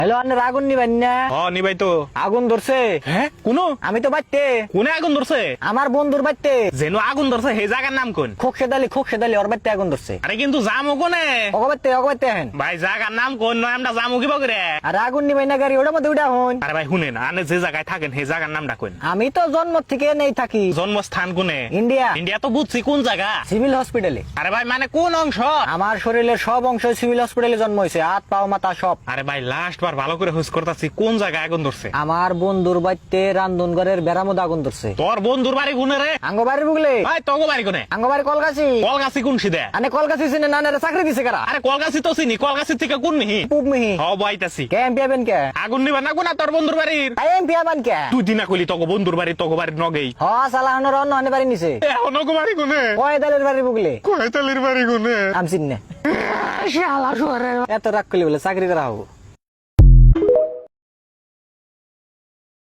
Hello, আন্নের আগুন নিবেন না? নিবাই তো। আগুন ধরছে। হ্যাঁ কোনো আমি তো বাড়তে, কোনে আগুন ধরছে? আমার বন্ধুর বাড়তে। যেন আগুন ধরছে সেই জায়গার নাম কোন? খোকসেদালি ওর বাড়তে আগুন ধরছে। আরে কিন্তু জামু কোনে? অগবাড়তে হেন। ভাই জায়গার নাম কোন? নয় আমরা জামু কি বকরে? আর আগুন নিবেন না গাড়ি ওটার মধ্যে উঠা হন। আরে ভাই শুনেন, আনে যে জায়গায় থাকেন সেই জায়গার নামটা কোন? আমি তো জন্ম থেকে নেই থাকি। জন্মস্থান কোনে? ইন্ডিয়া। ইন্ডিয়া তো বুঝছি, কোন জায়গা? সিভিল হসপিটালে। আরে ভাই মানে কোন অংশ? আমার শরীরের সব অংশ সিভিল হসপিটালে জন্ম হয়েছে, হাত পাও মাথা সব। আরে ভাই লাস্ট বার ভালো করে হুস করতাছি, কোন জায়গায় আগুন ধরছে? আমার বন্ধুর বাড়তে রান্ধনঘরের বেড়ার মধ্যে আগুন ধরছে। তোর বন্ধুর বাড়ি কোনে রে? আঙ্গবাড়ির বুগলে। ভাই তোগো বাড়ি কোনে? আঙ্গবাড়ি কলকাছি। কলগাছি কোন সিদে? আনে কলকাছি চিনে না, না চাকরি দিছে কারা? আরে কলগাছি তো চিনি, কলগাছি থেকে কোন মিহি? পুব মিহি। হ বাইতাছি। কে এমপি হবেন কে? আগুন নিবা না কোনা তোর বন্ধুর বাড়ির? এমপি হবেন কে? তুই দিনা কইলি তোগো বন্ধুর বাড়ি, তোগো বাড়ির নগেই। হ সালাহানোর অন্য অন্য বাড়ি নিছে। নগো বাড়ি কোনে? কয়দালের বাড়ি বুগলে। কয়তালির বাড়ি কোনে? আমি চিনি না। এত রাগ করলে বলে চাকরি করা হবো।